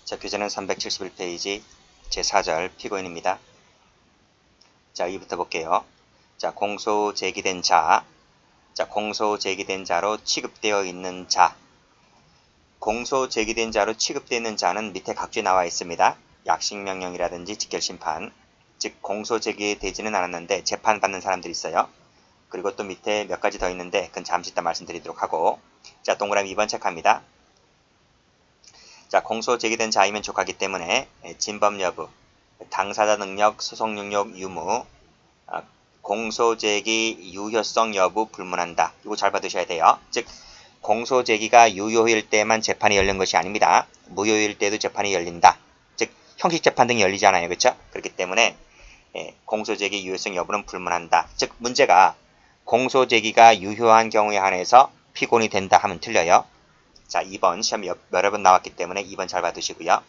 자, 교재는 371페이지 제4절 피고인입니다. 자, 여기부터 볼게요. 자, 공소 제기된 자. 자, 공소 제기된 자로 취급되어 있는 자. 공소 제기된 자로 취급되어 있는 자는 밑에 각주에 나와 있습니다. 약식명령이라든지 직결심판. 즉, 공소 제기되지는 않았는데 재판받는 사람들이 있어요. 그리고 또 밑에 몇 가지 더 있는데 그건 잠시 이따 말씀드리도록 하고. 자, 동그라미 2번 체크합니다. 자, 공소 제기된 자이면 족하기 때문에 진범 여부, 당사자 능력, 소송 능력 유무, 공소 제기 유효성 여부 불문한다. 이거 잘 받으셔야 돼요. 즉, 공소 제기가 유효일 때만 재판이 열린 것이 아닙니다. 무효일 때도 재판이 열린다. 즉, 형식 재판 등이 열리잖아요. 그렇죠? 그렇기 때문에 공소 제기 유효성 여부는 불문한다. 즉, 문제가 공소 제기가 유효한 경우에 한해서 피고인이 된다 하면 틀려요. 자, 2번 시험 여러 번 나왔기 때문에 2번 잘 받으시고요.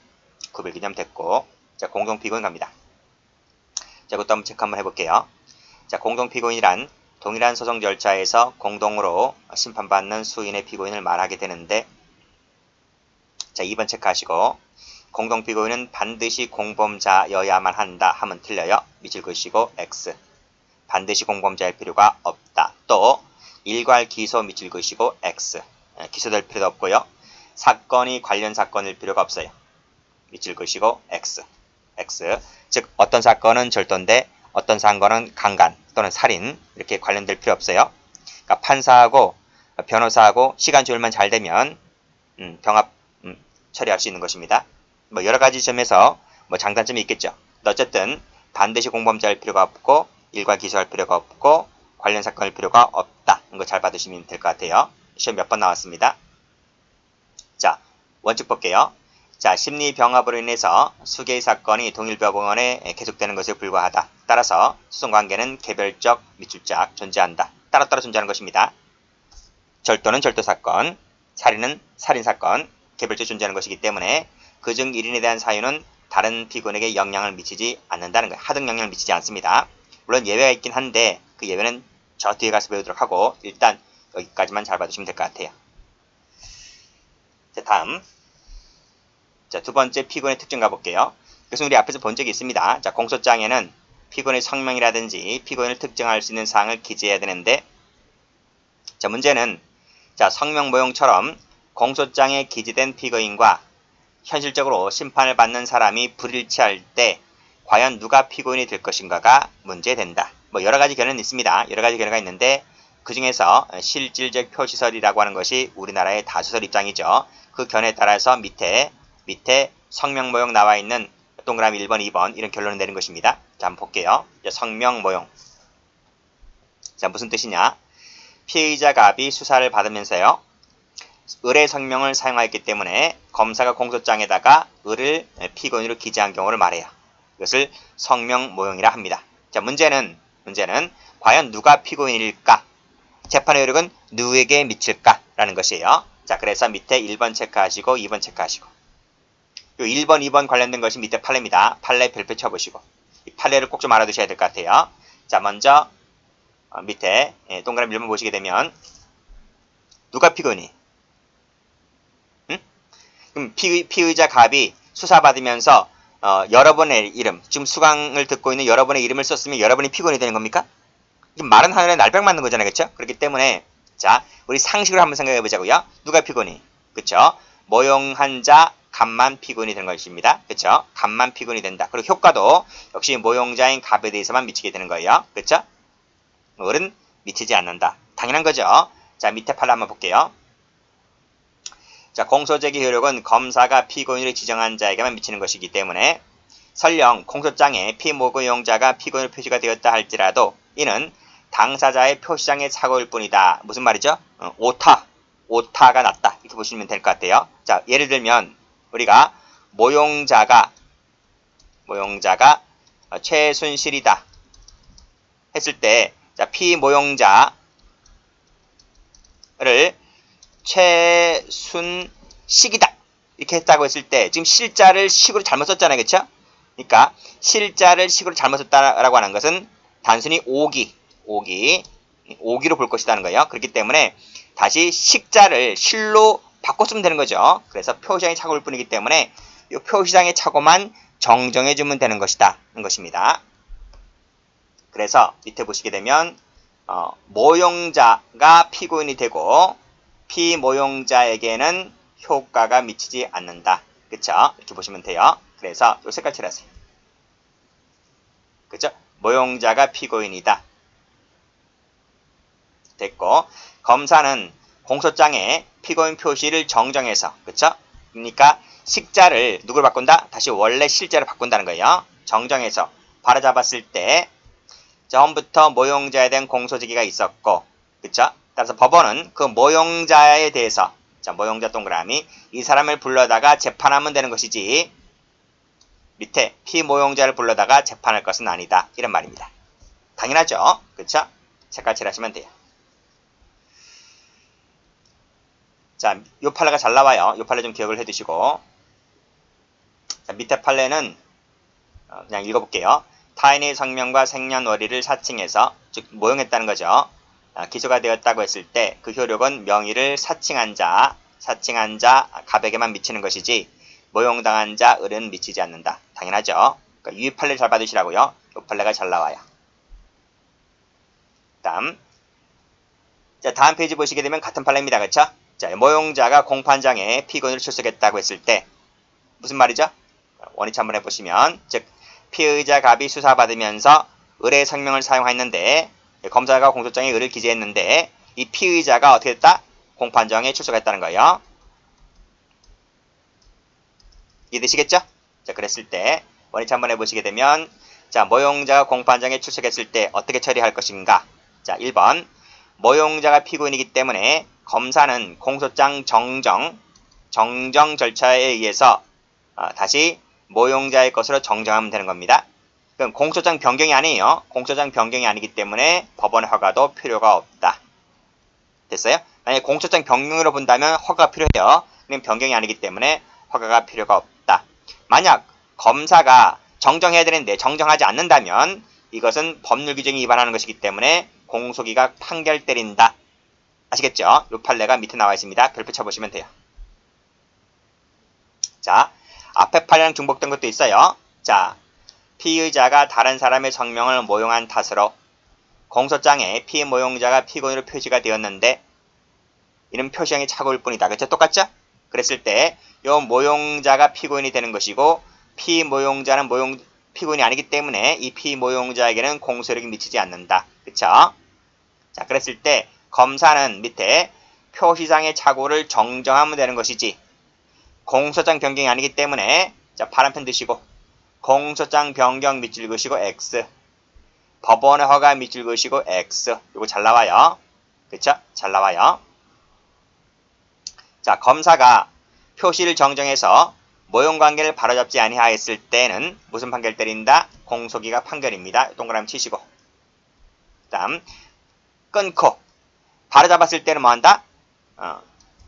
구별기념 됐고, 자, 공동피고인 갑니다. 자, 그것도 한번 체크 한번 해볼게요. 자, 공동피고인이란 동일한 소송 절차에서 공동으로 심판받는 수인의 피고인을 말하게 되는데, 자, 2번 체크하시고, 공동피고인은 반드시 공범자여야만 한다 하면 틀려요. 밑줄 그으시고 X. 반드시 공범자일 필요가 없다. 또 일괄 기소 밑줄 그으시고 X. 기소될 필요도 없고요. 사건이 관련 사건일 필요가 없어요. 밑줄 그으시고 X. X. 즉, 어떤 사건은 절도인데 어떤 사건은 강간 또는 살인 이렇게 관련될 필요 없어요. 그러니까 판사하고 변호사하고 시간 조율만 잘 되면 병합 처리할 수 있는 것입니다. 뭐 여러 가지 점에서 뭐 장단점이 있겠죠. 어쨌든 반드시 공범자일 필요가 없고 일괄 기소할 필요가 없고 관련 사건일 필요가 없다. 이거 잘 받으시면 될 것 같아요. 시험 몇 번 나왔습니다. 자, 원칙 볼게요. 자, 심리병합으로 인해서 수개의 사건이 동일법원에 계속되는 것에 불과하다. 따라서 소송관계는 개별적 밑줄짝 존재한다. 따로따로 존재하는 것입니다. 절도는 절도사건, 살인은 살인사건, 개별적으로 존재하는 것이기 때문에 그중 1인에 대한 사유는 다른 피고인에게 영향을 미치지 않는다는 거예요. 하등 영향을 미치지 않습니다. 물론 예외가 있긴 한데 그 예외는 저 뒤에 가서 배우도록 하고 일단 여기까지만 잘 받으시면 될 것 같아요. 자, 다음. 자, 두 번째 피고인의 특징 가볼게요. 그것은 우리 앞에서 본 적이 있습니다. 자, 공소장에는 피고인의 성명이라든지 피고인을 특정할 수 있는 사항을 기재해야 되는데, 자, 문제는 자, 성명 모형처럼 공소장에 기재된 피고인과 현실적으로 심판을 받는 사람이 불일치할 때 과연 누가 피고인이 될 것인가가 문제된다. 뭐 여러 가지 견해는 있습니다. 여러 가지 견해가 있는데 그 중에서 실질적 표시설이라고 하는 것이 우리나라의 다수설 입장이죠. 그 견해에 따라서 밑에 성명 모형 나와 있는 동그라미 1번, 2번 이런 결론을 내린 것입니다. 자, 한번 볼게요. 성명 모형. 자, 무슨 뜻이냐? 피의자 갑이 수사를 받으면서요. 을의 성명을 사용하였기 때문에 검사가 공소장에다가 을을 피고인으로 기재한 경우를 말해요. 이것을 성명 모형이라 합니다. 자, 문제는 과연 누가 피고인일까? 재판의 효력은 누구에게 미칠까라는 것이에요. 자, 그래서 밑에 1번 체크하시고 2번 체크하시고 요 1번, 2번 관련된 것이 밑에 판례입니다. 판례 별표 쳐보시고 이 판례를 꼭 좀 알아두셔야 될 것 같아요. 자, 먼저 밑에 동그라미 1번 보시게 되면 누가 피고인이? 그럼 피의자 갑이 수사받으면서 여러분의 이름, 지금 수강을 듣고 있는 여러분의 이름을 썼으면 여러분이 피고인이 되는 겁니까? 말은 하늘에 날백 맞는 거잖아요. 그렇죠? 그렇기 때문에 자, 우리 상식으로 한번 생각해 보자고요. 누가 피고인이? 그렇죠? 모용한 자 갑만 피고인이 되는 것입니다. 그렇죠? 갑만 피고인이 된다. 그리고 효과도 역시 모용자인 갑에 대해서만 미치게 되는 거예요. 그렇죠? 을은 미치지 않는다. 당연한 거죠. 자, 밑에 판례 한번 볼게요. 자, 공소제기 효력은 검사가 피고인으로 지정한 자에게만 미치는 것이기 때문에 설령 공소장에 피모고용자가 피고인으로 표시가 되었다 할지라도 이는 당사자의 표시장의 착오일 뿐이다. 무슨 말이죠? 오타가 났다. 이렇게 보시면 될 것 같아요. 자, 예를 들면 우리가 모용자가 최순실이다 했을 때, 자, 피모용자를 최순식이다 이렇게 했다고 했을 때 지금 실자를 식으로 잘못 썼잖아요. 그렇죠? 그러니까 실자를 식으로 잘못 썼다라고 하는 것은 단순히 오기로 볼 것이라는 거예요. 그렇기 때문에 다시 식자를 실로 바꿔 쓰면 되는 거죠. 그래서 표시장이 착오일 뿐이기 때문에 이 표시상의 착오만 정정해주면 되는 것이다. 는 것입니다. 그래서 밑에 보시게 되면 모용자가 피고인이 되고 피모용자에게는 효과가 미치지 않는다. 그쵸? 이렇게 보시면 돼요. 그래서 이 색깔 칠하세요. 그쵸? 모용자가 피고인이다. 됐고, 검사는 공소장에 피고인 표시를 정정해서, 그쵸? 그러니까 식자를 누굴 바꾼다? 다시 원래 실자로 바꾼다는 거예요. 정정해서 바로잡았을 때 처음부터 모용자에 대한 공소제기가 있었고, 그쵸? 따라서 법원은 그 모용자에 대해서, 자, 모용자 동그라미, 이 사람을 불러다가 재판하면 되는 것이지, 밑에 피모용자를 불러다가 재판할 것은 아니다. 이런 말입니다. 당연하죠? 그쵸? 색깔 칠하시면 돼요. 자, 요 판례가 잘 나와요. 요 판례 좀 기억을 해두시고. 자, 밑에 판례는 그냥 읽어볼게요. 타인의 성명과 생년월일을 사칭해서, 즉 모용했다는 거죠. 기소가 되었다고 했을 때 그 효력은 명의를 사칭한 자 갑에게만 미치는 것이지 모용당한 자 을은 미치지 않는다. 당연하죠. 그러니까 이 판례 잘 받으시라고요. 이 판례가 잘 나와요. 다음 페이지 보시게 되면 같은 판례입니다. 그렇죠? 자, 모용자가 공판장에 피고인을 출석했다고 했을 때 무슨 말이죠? 원위치 한번 해보시면, 즉 피의자 갑이 수사받으면서 을의 성명을 사용했는데 검사가 공소장에 을을 기재했는데 이 피의자가 어떻게 됐다? 공판장에 출석했다는 거예요. 이해되시겠죠? 자, 그랬을 때 원위치 한번 해보시게 되면, 자, 모용자가 공판장에 출석했을 때 어떻게 처리할 것인가? 자, 1번 모용자가 피고인이기 때문에 검사는 공소장 정정 절차에 의해서 다시 모용자의 것으로 정정하면 되는 겁니다. 그럼 공소장 변경이 아니에요. 공소장 변경이 아니기 때문에 법원의 허가도 필요가 없다. 됐어요? 만약에 공소장 변경으로 본다면 허가가 필요해요. 그럼 변경이 아니기 때문에 허가가 필요가 없다. 만약 검사가 정정해야 되는데 정정하지 않는다면 이것은 법률 규정이 위반하는 것이기 때문에 공소기각 판결 때린다. 아시겠죠? 이 판례가 밑에 나와 있습니다. 별표 쳐보시면 돼요. 자, 앞에 판례랑 중복된 것도 있어요. 자, 피의자가 다른 사람의 성명을 모용한 탓으로 공소장에 피모용자가 피고인으로 표시가 되었는데 이는 표시형이 착오일 뿐이다. 그렇죠? 똑같죠? 그랬을 때 이 모용자가 피고인이 되는 것이고 피모용자는 피고인이 아니기 때문에 이 피모용자에게는 공소력이 미치지 않는다. 그렇죠? 자, 그랬을 때 검사는 밑에 표시상의 착오를 정정하면 되는 것이지 공소장 변경이 아니기 때문에, 자, 파란펜 드시고 공소장 변경 밑줄 그으시고 X, 법원의 허가 밑줄 그으시고 X. 이거 잘 나와요. 그쵸? 잘 나와요. 자, 검사가 표시를 정정해서 모용관계를 바로잡지 아니하였을 때는 무슨 판결 때린다? 공소기각 판결입니다. 동그라미 치시고. 그 다음 끊고 바로잡았을 때는 뭐한다?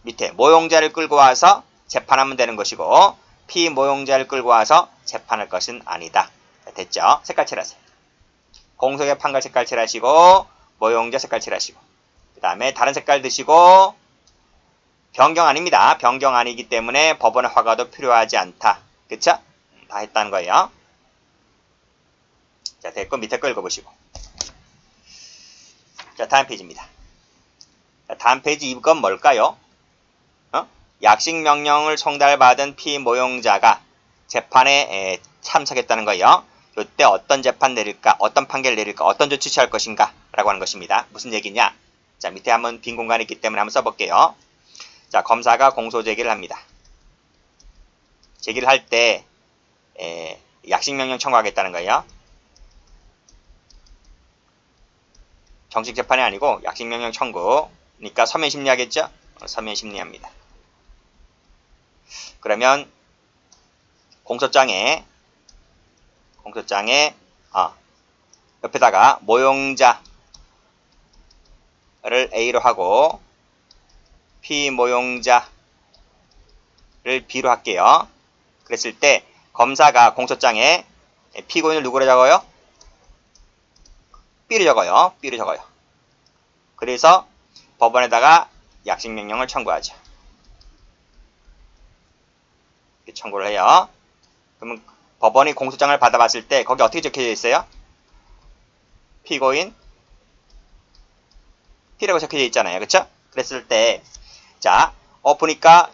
밑에 모용자를 끌고 와서 재판하면 되는 것이고 피모용자를 끌고 와서 재판할 것은 아니다. 됐죠? 색깔 칠하세요. 공소기각 판결 색깔 칠하시고 모용자 색깔 칠하시고 그 다음에 다른 색깔 드시고 변경 아닙니다. 변경 아니기 때문에 법원의 허가도 필요하지 않다. 그쵸? 다 했다는 거예요. 자, 됐고 밑에 거 읽어보시고. 자, 다음 페이지입니다. 자, 다음 페이지 이건 뭘까요? 약식명령을 송달받은 피모용자가 재판에 참석했다는 거예요. 이때 어떤 재판 내릴까, 어떤 판결 내릴까, 어떤 조치 취할 것인가 라고 하는 것입니다. 무슨 얘기냐? 자, 밑에 한번 빈 공간이 있기 때문에 한번 써볼게요. 자, 검사가 공소 제기를 합니다. 제기를 할 때 약식명령 청구하겠다는 거예요. 정식 재판이 아니고 약식명령 청구니까 서면 심리하겠죠? 서면 심리합니다. 그러면 공소장에 옆에다가 모용자를 A로 하고 피모용자를 B로 할게요. 그랬을 때 검사가 공소장에 피고인을 누구로 적어요? B로 적어요. B로 적어요. 그래서 법원에다가 약식명령을 청구하죠. 청구를 해요. 그러면 법원이 공소장을 받아봤을 때 거기 어떻게 적혀져 있어요? 피고인 P라고 적혀져 있잖아요. 그쵸? 그랬을 때 자, 보니까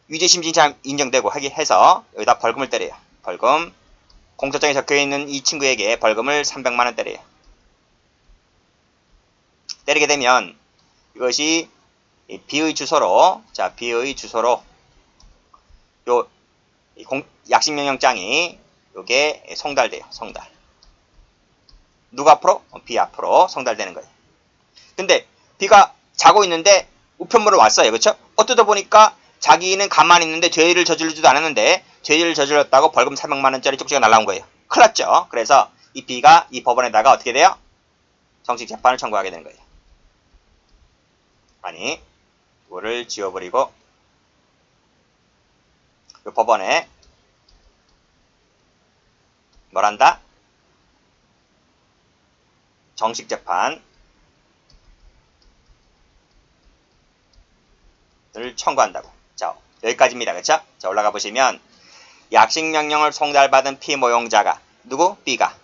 유죄심증이 인정되고 하기 해서 여기다 벌금을 때려요. 벌금. 공소장에 적혀있는 이 친구에게 벌금을 300만원 때려요. 때리게 되면 이것이 B의 주소로, 자, B의 주소로 요 약식명령장이 요게 송달돼요. 송달. 누가 앞으로? B 앞으로 송달되는 거예요. 근데 B가 자고 있는데 우편물을 왔어요. 그쵸? 어쩌다 보니까 자기는 가만히 있는데 죄를 저지르지도 않았는데 죄를 저질렀다고 벌금 400만원짜리 쪽지가 날라온 거예요. 큰일 났죠? 그래서 이 B가 이 법원에다가 어떻게 돼요? 정식 재판을 청구하게 되는 거예요. 아니, 이거를 지워버리고 이 법원에 뭐란다? 정식 재판을 청구한다고. 자, 여기까지입니다. 그쵸? 자, 올라가 보시면 약식명령을 송달받은 피모용자가 누구? B가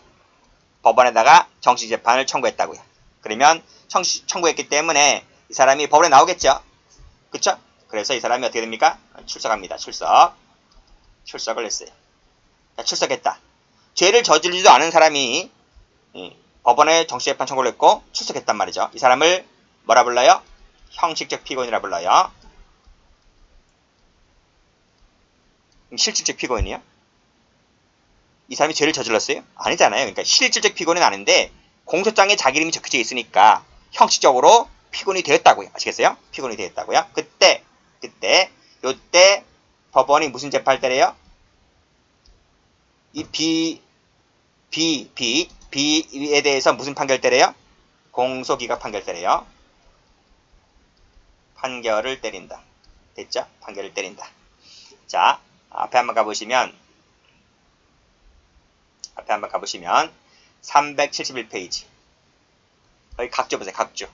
법원에다가 정식 재판을 청구했다고요. 그러면 청구했기 때문에 이 사람이 법원에 나오겠죠? 그쵸? 그래서 이 사람이 어떻게 됩니까? 출석합니다. 출석을 했어요. 자, 출석했다. 죄를 저지르지도 않은 사람이 법원에 정식 재판 청구를 했고 출석했단 말이죠. 이 사람을 뭐라 불러요? 형식적 피고인이라 불러요. 실질적 피고인이요? 이 사람이 죄를 저질렀어요? 아니잖아요. 그러니까 실질적 피고인은 아닌데 공소장에 자기 이름이 적혀져 있으니까 형식적으로 피고인이 되었다고요. 아시겠어요? 피고인이 되었다고요. 요때 법원이 무슨 재판을 때려요? 이 B에 대해서 무슨 판결 때려요? 공소기각 판결 때려요. 판결을 때린다. 됐죠? 판결을 때린다. 자, 앞에 한번 가보시면 371페이지. 여기 각주 보세요. 각주.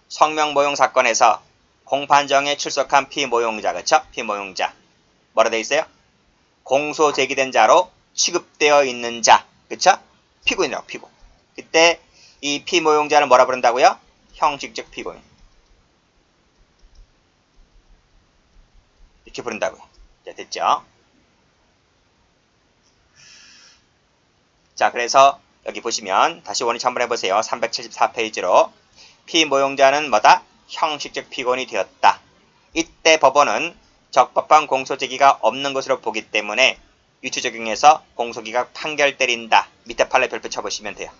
성명모용 사건에서 공판정에 출석한 피모용자, 그쵸? 피모용자. 뭐라 되어 있어요? 공소 제기된 자로 취급되어 있는 자, 그쵸? 피고인이라고, 피고. 그때 이 피모용자를 뭐라 부른다고요? 형식적 피고인. 이렇게 부른다고요. 자, 됐죠? 자, 그래서 여기 보시면 다시 원위치 한번 해보세요. 374페이지로 피모용자는 뭐다? 형식적 피고인이 되었다. 이때 법원은 적법한 공소 제기가 없는 것으로 보기 때문에 유추 적용해서 공소기각 판결 때린다. 밑에 판례 별표 쳐보시면 돼요.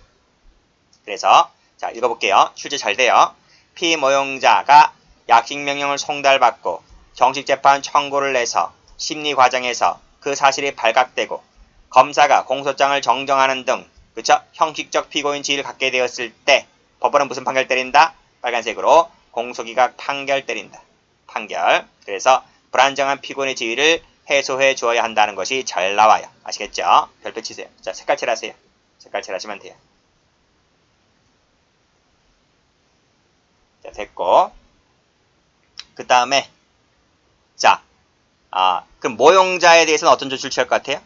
그래서 자, 읽어볼게요. 출제 잘 돼요. 피모용자가 약식명령을 송달받고 정식재판 청구를 해서 심리과정에서 그 사실이 발각되고 검사가 공소장을 정정하는 등 그쵸? 형식적 피고인 지위를 갖게 되었을 때 법원은 무슨 판결 때린다? 빨간색으로 공소기각 판결 때린다. 판결. 그래서 불안정한 피고인의 지위를 해소해 주어야 한다는 것이 잘 나와요. 아시겠죠? 별표 치세요. 자, 색깔 칠하세요. 색깔 칠하시면 돼요. 자, 됐고. 그 다음에, 자, 그럼 모용자에 대해서는 어떤 조치를 취할 것 같아요?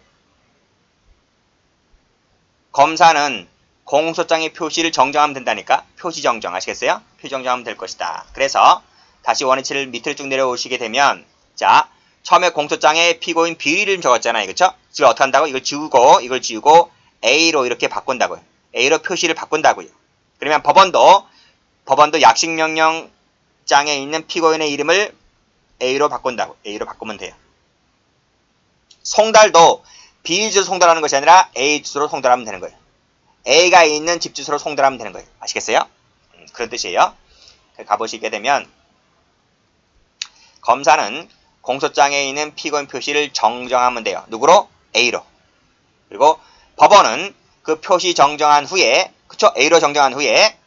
검사는 공소장의 표시를 정정하면 된다니까. 표시 정정. 아시겠어요? 표시 정정하면 될 것이다. 그래서, 다시 원위치를 밑으로 쭉 내려오시게 되면, 자, 처음에 공소장에 피고인 비리를 적었잖아요. 그쵸? 지금 어떻게 한다고? 이걸 지우고 A로 이렇게 바꾼다고요. A로 표시를 바꾼다고요. 그러면 법원도 약식명령장에 있는 피고인의 이름을 A로 바꾼다고. A로 바꾸면 돼요. 송달도 B 주소로 송달하는 것이 아니라 A 주소로 송달하면 되는 거예요. A가 있는 집 주소로 송달하면 되는 거예요. 아시겠어요? 그런 뜻이에요. 가보시게 되면 검사는 공소장에 있는 피고인 표시를 정정하면 돼요. 누구로? A로. 그리고 법원은 그 표시 정정한 후에, 그쵸? A로 정정한 후에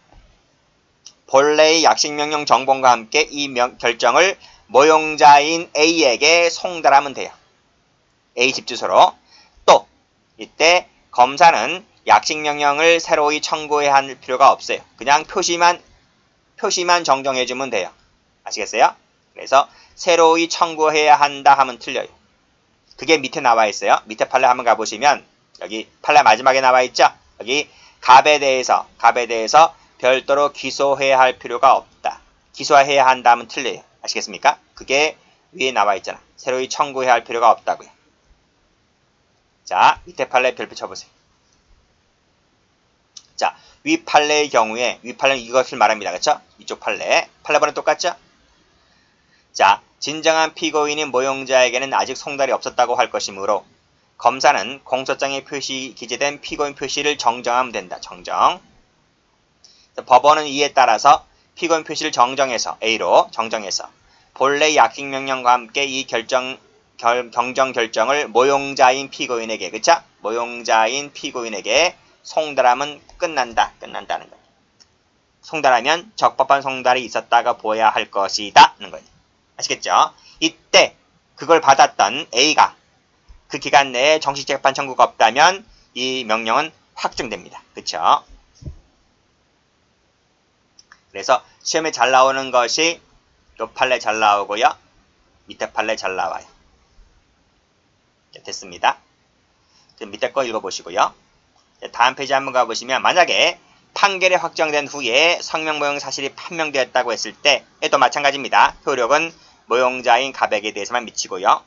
본래의 약식명령 정본과 함께 이 결정을 모용자인 A에게 송달하면 돼요. A 집 주소로. 또 이때 검사는 약식명령을 새로이 청구해야 할 필요가 없어요. 그냥 표시만 정정해주면 돼요. 아시겠어요? 그래서 새로이 청구해야 한다 하면 틀려요. 그게 밑에 나와 있어요. 밑에 판례 한번 가보시면 여기 판례 마지막에 나와 있죠. 여기 갑에 대해서 별도로 기소해야 할 필요가 없다. 기소해야 한다 하면 틀려요. 아시겠습니까? 그게 위에 나와 있잖아. 새로이 청구해야 할 필요가 없다고요. 자, 밑에 판례 별표 쳐보세요. 자, 위 판례의 경우에 위 판례는 이것을 말합니다. 그렇죠? 이쪽 판례번호 똑같죠? 자, 진정한 피고인인 모용자에게는 아직 송달이 없었다고 할 것이므로 검사는 공소장에 기재된 피고인 표시를 정정하면 된다. 정정. 법원은 이에 따라서 피고인 표시를 정정해서 A로 정정해서 본래 약식명령과 함께 이 경정 결정을 모용자인 피고인에게, 그쵸? 모용자인 피고인에게 송달하면 끝난다는 거예요. 송달하면 적법한 송달이 있었다가 보아야 할 것이다 는 거예요. 아시겠죠? 이때 그걸 받았던 A가 그 기간 내에 정식 재판 청구가 없다면 이 명령은 확정됩니다. 그쵸? 그래서 시험에 잘 나오는 것이 요 판례 잘 나오고요. 밑에 판례 잘 나와요. 됐습니다. 밑에 거 읽어보시고요. 다음 페이지 한번 가보시면 만약에 판결이 확정된 후에 성명모용 사실이 판명되었다고 했을 때에도 마찬가지입니다. 효력은 모용자인 갑에게 대해서만 미치고요.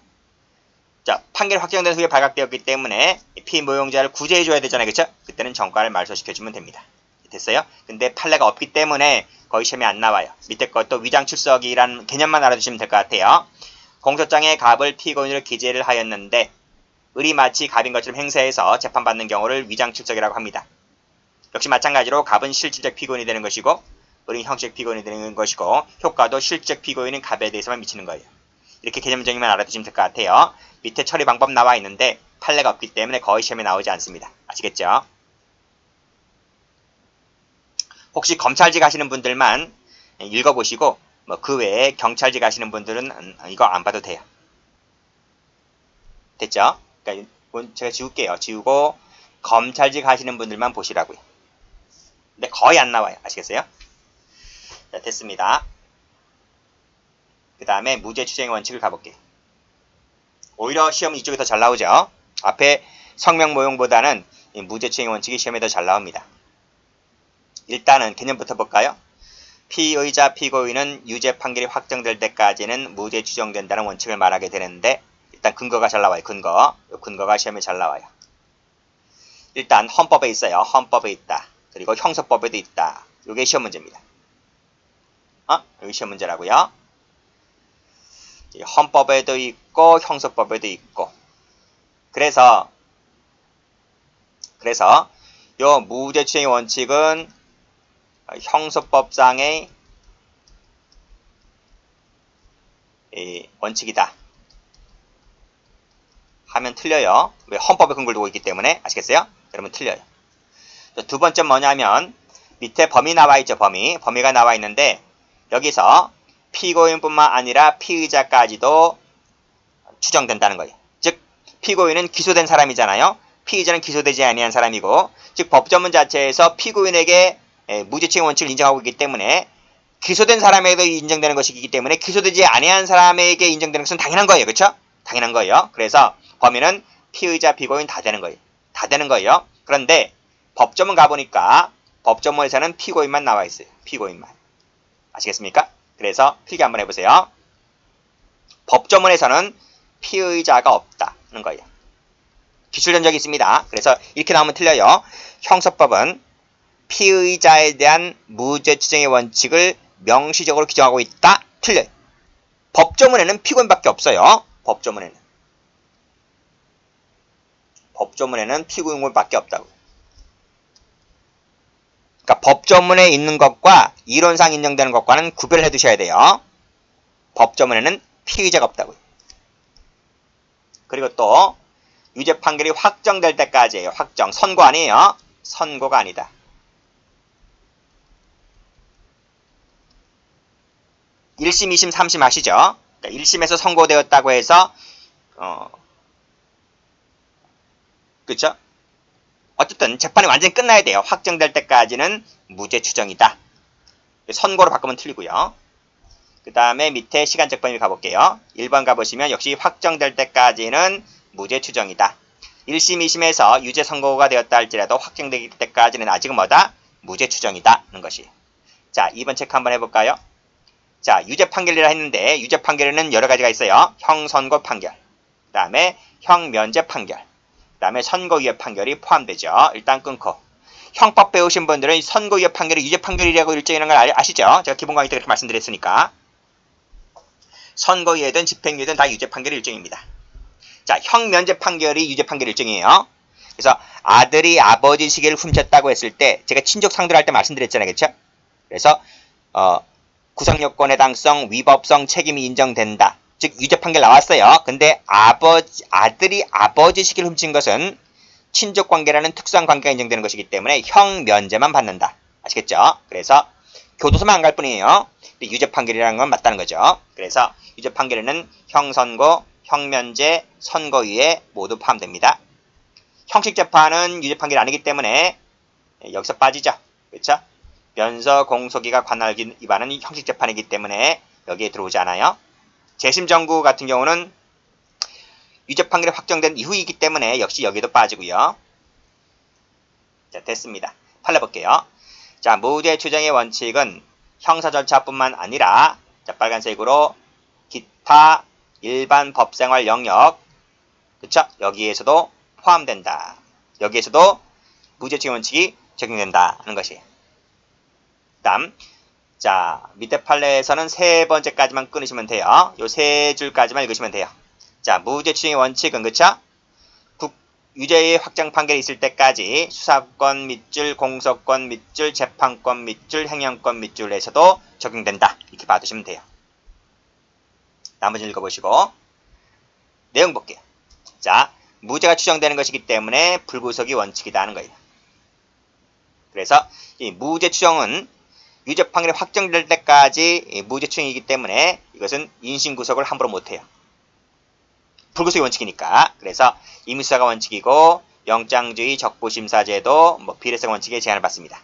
자, 판결이 확정된 후에 발각되었기 때문에 피모용자를 구제해줘야 되잖아요. 그쵸? 그때는 정과를 말소시켜주면 됩니다. 됐어요? 근데 판례가 없기 때문에 거의 시험에 안 나와요. 밑에 것도 위장출석이라는 개념만 알아두시면 될 것 같아요. 공소장에 갑을 피고인으로 기재를 하였는데 을이 마치 갑인 것처럼 행세해서 재판받는 경우를 위장출석이라고 합니다. 역시 마찬가지로 갑은 실질적 피고인이 되는 것이고 을은 형식 피고인이 되는 것이고 효과도 실질적 피고인인 갑에 대해서만 미치는 거예요. 이렇게 개념적인만 알아두시면 될 것 같아요. 밑에 처리 방법 나와 있는데 판례가 없기 때문에 거의 시험에 나오지 않습니다. 아시겠죠? 혹시 검찰직 하시는 분들만 읽어보시고 그 외에 경찰직 하시는 분들은 이거 안 봐도 돼요. 됐죠? 그러니까 제가 지울게요. 지우고 검찰직 하시는 분들만 보시라고요. 근데 거의 안 나와요. 아시겠어요? 자, 됐습니다. 그 다음에 무죄 추정의 원칙을 가볼게요. 오히려 시험 이쪽이 더 잘 나오죠. 앞에 성명 모용보다는 무죄 추정의 원칙이 시험에 더 잘 나옵니다. 일단은 개념부터 볼까요? 피의자 피고인은 유죄 판결이 확정될 때까지는 무죄 추정된다는 원칙을 말하게 되는데 일단 근거가 잘 나와요. 근거가 시험에 잘 나와요. 일단 헌법에 있어요. 헌법에 있다. 그리고 형사법에도 있다. 이게 시험 문제입니다. 여기 시험 문제라고요. 헌법에도 있고 형사법에도 있고 그래서 요 무죄 추정의 원칙은 형사법상의 원칙이다 하면 틀려요. 왜? 헌법에 근거를 두고 있기 때문에. 아시겠어요? 그러면 틀려요. 두 번째 뭐냐면 밑에 범위 나와 있죠. 범위가 나와 있는데 여기서 피고인뿐만 아니라 피의자까지도 추정된다는 거예요. 즉 피고인은 기소된 사람이잖아요. 피의자는 기소되지 아니한 사람이고 즉 법조문 자체에서 피고인에게 무죄추정 원칙을 인정하고 있기 때문에 기소된 사람에게도 인정되는 것이기 때문에 기소되지 아니한 사람에게 인정되는 것은 당연한 거예요. 그렇죠? 당연한 거예요. 그래서 범위는 피의자, 피고인 다 되는 거예요. 그런데 법조문 가보니까 법조문에서는 피고인만 나와 있어요. 피고인만. 아시겠습니까? 그래서 필기 한번 해보세요. 법조문에서는 피의자가 없다는 거예요. 기출전적이 있습니다. 그래서 이렇게 나오면 틀려요. 형사법은 피의자에 대한 무죄 추정의 원칙을 명시적으로 규정하고 있다. 틀려요. 법조문에는 피고인밖에 없어요. 법조문에는 피고인밖에 없다고. 그러니까 법조문에 있는 것과 이론상 인정되는 것과는 구별을 해두셔야 돼요. 법조문에는 피의자가 없다고요. 그리고 또 유죄 판결이 확정될 때까지예요. 확정. 선고 아니에요. 선고가 아니다. 일 1심, 2심, 3심 아시죠? 그러니까 1심에서 선고되었다고 해서 그렇죠? 어쨌든 재판이 완전히 끝나야 돼요. 확정될 때까지는 무죄 추정이다. 선고로 바꾸면 틀리고요. 그 다음에 밑에 시간적 범위 가볼게요. 1번 가보시면 역시 확정될 때까지는 무죄 추정이다. 1심, 2심에서 유죄 선고가 되었다 할지라도 확정될 때까지는 아직은 뭐다? 무죄 추정이다 하는 것이. 자, 2번 체크 한번 해볼까요? 자, 유죄 판결이라 했는데 유죄 판결에는 여러 가지가 있어요. 형선고 판결, 그 다음에 형면제 판결, 그 다음에 선고유예 판결이 포함되죠. 일단 끊고. 형법 배우신 분들은 선고유예 판결이 유죄 판결이라고 일정이라는 걸 아시죠? 제가 기본 강의 때 그렇게 말씀드렸으니까. 선고유예든 집행유예든 다 유죄 판결이 일정입니다. 자, 형면제 판결이 유죄 판결 일정이에요. 그래서 아들이 아버지 시계를 훔쳤다고 했을 때 제가 친족 상대를 할 때 말씀드렸잖아요. 그렇죠? 그래서 구성요건의 해당성, 위법성, 책임이 인정된다. 즉 유죄 판결 나왔어요. 근데 아들이 아버지 시계를 훔친 것은 친족 관계라는 특수한 관계가 인정되는 것이기 때문에 형면제만 받는다. 아시겠죠? 그래서 교도소만 안 갈 뿐이에요. 유죄 판결이라는 건 맞다는 거죠. 그래서 유죄 판결에는 형선고, 형면제, 선고유예 모두 포함됩니다. 형식재판은 유죄 판결이 아니기 때문에 여기서 빠지죠. 그렇죠? 면서 공소기각 관할 위반은 형식재판이기 때문에 여기에 들어오지 않아요. 재심 정구 같은 경우는 유죄 판결이 확정된 이후이기 때문에 역시 여기도 빠지고요. 자, 됐습니다. 팔려볼게요. 자, 무죄 추정의 원칙은 형사 절차뿐만 아니라 자, 빨간색으로 기타 일반 법생활 영역, 그쵸? 여기에서도 포함된다. 여기에서도 무죄 추정 원칙이 적용된다 하는 것이. 다음, 자, 밑에 판례에서는 세 번째까지만 끊으시면 돼요. 요 세 줄까지만 읽으시면 돼요. 자, 무죄 추정의 원칙은 그쵸? 유죄의 확정 판결이 있을 때까지 수사권 밑줄, 공소권 밑줄, 재판권 밑줄, 행정권 밑줄에서도 적용된다. 이렇게 봐두시면 돼요. 나머지 읽어보시고 내용 볼게요. 자, 무죄가 추정되는 것이기 때문에 불구속이 원칙이다 하는 거예요. 그래서 이 무죄 추정은 유죄 판결이 확정될 때까지 무죄 추정이기 때문에 이것은 인신구속을 함부로 못해요. 불구속이 원칙이니까. 그래서 임의수사가 원칙이고 영장주의, 적부심사제도, 비례성 원칙에 제한을 받습니다.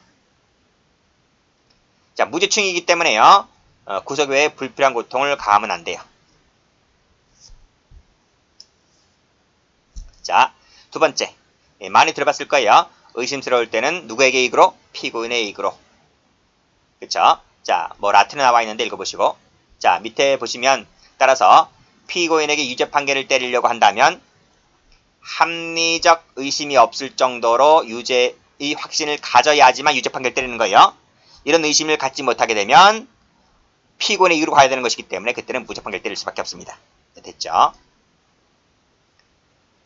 자, 무죄 추정이기 때문에요. 구속 외에 불필요한 고통을 가하면 안 돼요. 자, 두 번째. 많이 들어봤을 거예요. 의심스러울 때는 누구에게 이익으로? 피고인의 이익으로. 그쵸? 자, 라틴에 나와 있는데 읽어보시고. 자, 밑에 보시면 따라서 피고인에게 유죄 판결을 때리려고 한다면 합리적 의심이 없을 정도로 유죄의 확신을 가져야지만 유죄 판결을 때리는 거예요. 이런 의심을 갖지 못하게 되면 피고인의 이익으로 가야 되는 것이기 때문에 그때는 무죄 판결을 때릴 수밖에 없습니다. 됐죠?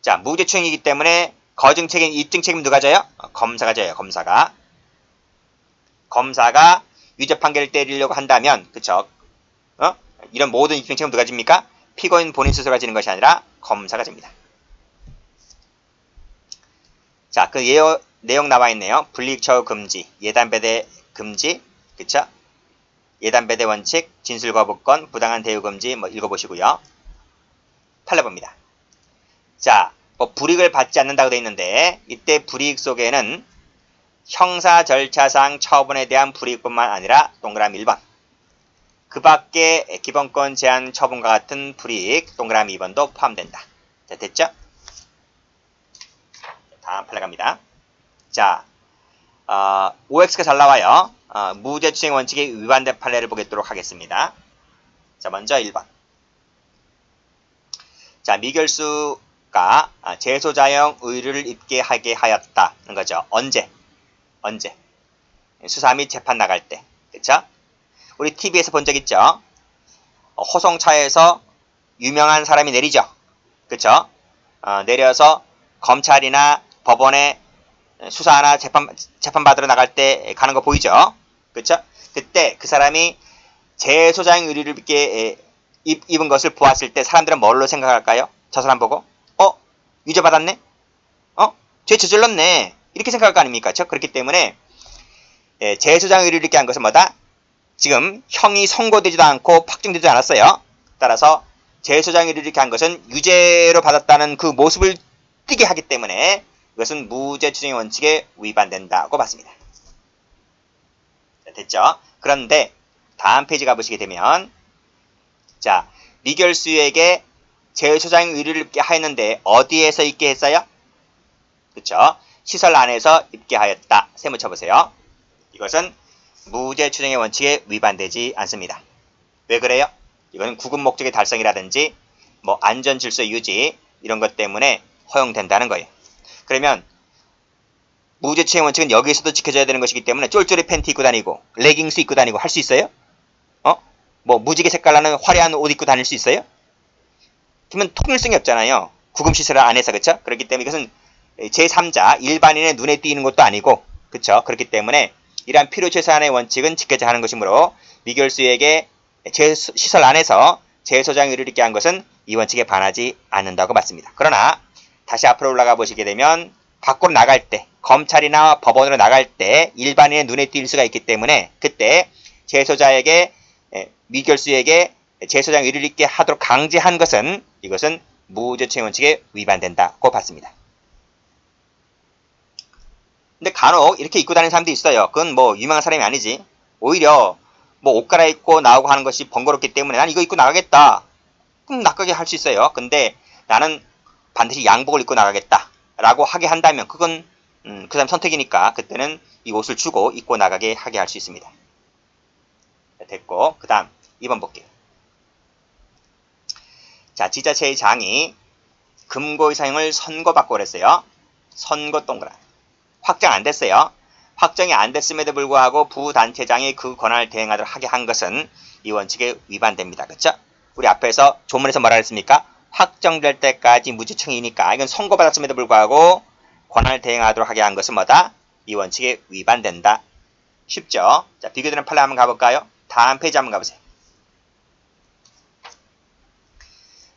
자, 무죄 추정이기 때문에 거증 책임, 입증 책임 누가 져요? 검사가 져요. 검사가 유죄 판결을 때리려고 한다면, 그쵸? 이런 모든 입증 책임 누가 집니까? 피고인 본인 스스로가 지는 것이 아니라 검사가 집니다. 자, 그 내용 나와 있네요. 불이익 처우 금지, 예단 배대 금지, 그쵸? 예단 배대 원칙, 진술 거부권, 부당한 대우 금지, 읽어보시고요. 팔려봅니다. 자, 불이익을 받지 않는다고 되어 있는데 이때 불이익 속에는 형사 절차상 처분에 대한 불이익뿐만 아니라 동그라미 1번, 그 밖에 기본권 제한 처분과 같은 불이익 동그라미 2번도 포함된다. 자, 됐죠? 다음 판례 갑니다. 자, OX가 잘 나와요. 무죄 추정 원칙에 위반된 판례를 보겠도록 하겠습니다. 자, 먼저 1번. 자, 미결수가 재소자형 의뢰를 입게 하게 하였다는 거죠. 언제? 수사 및 재판 나갈 때. 그쵸? 우리 TV에서 본 적 있죠? 호송차에서 유명한 사람이 내리죠. 그쵸? 내려서 검찰이나 법원에 수사나 재판 받으러 나갈 때 가는 거 보이죠? 그쵸? 그때 그 사람이 재소자형 의뢰를 입게 입은 것을 보았을 때 사람들은 뭘로 생각할까요? 저 사람 보고 유죄 받았네? 죄 저질렀네? 이렇게 생각할 거 아닙니까? 그렇기 때문에 재소자형 의뢰를 입게 한 것은 뭐다? 지금 형이 선고되지도 않고 확정되지도 않았어요. 따라서 재소자형 의뢰를 입게 한 것은 유죄로 받았다는 그 모습을 띄게 하기 때문에 이것은 무죄 추정의 원칙에 위반된다고 봤습니다. 됐죠? 그런데 다음 페이지 가보시게 되면 자, 미결수에게 제소장 의뢰를 입게 하였는데 어디에서 입게 했어요? 그쵸? 시설 안에서 입게 하였다. 세모 쳐보세요. 이것은 무죄 추정의 원칙에 위반되지 않습니다. 왜 그래요? 이건 구급 목적의 달성이라든지 뭐 안전 질서 유지 이런 것 때문에 허용된다는 거예요. 그러면 무죄 추정의 원칙은 여기에서도 지켜져야 되는 것이기 때문에 쫄쫄이 팬티 입고 다니고 레깅스 입고 다니고 할 수 있어요? 뭐 무지개 색깔 나는 화려한 옷 입고 다닐 수 있어요? 그러면 통일성이 없잖아요. 구금시설 안에서. 그쵸? 그렇기 때문에 이것은 제3자 일반인의 눈에 띄는 것도 아니고 그쵸? 그렇기 때문에 이러한 필요 최소한의 원칙은 지켜져야 하는 것이므로 미결수에게 시설 안에서 제소장 의뢰를 입게 한 것은 이 원칙에 반하지 않는다고 봤습니다. 그러나 다시 앞으로 올라가 보시게 되면 밖으로 나갈 때 검찰이나 법원으로 나갈 때 일반인의 눈에 띌 수가 있기 때문에 그때 제소자에게 미결수에게 제소장 의뢰를 입게 하도록 강제한 것은 이것은 무죄추정 원칙에 위반된다고 봤습니다. 근데 간혹 이렇게 입고 다니는 사람도 있어요. 그건 뭐 유명한 사람이 아니지. 오히려 뭐 옷 갈아입고 나오고 하는 것이 번거롭기 때문에 난 이거 입고 나가겠다. 그럼 나가게 할 수 있어요. 근데 나는 반드시 양복을 입고 나가겠다. 라고 하게 한다면 그건 그 사람 선택이니까 그때는 이 옷을 주고 입고 나가게 하게 할 수 있습니다. 됐고 그 다음 2번 볼게요. 자, 지자체의 장이 금고의 사용을 선고받고 그랬어요. 선고 동그라미. 확정 안 됐어요. 확정이 안 됐음에도 불구하고 부단체장이 그 권한을 대행하도록 하게 한 것은 이 원칙에 위반됩니다. 그쵸? 우리 앞에서 조문에서 뭐라 했습니까? 확정될 때까지 무죄청이니까 이건 선고받았음에도 불구하고 권한을 대행하도록 하게 한 것은 뭐다? 이 원칙에 위반된다. 쉽죠? 자, 비교되는 판례 한번 가볼까요? 다음 페이지 한번 가보세요.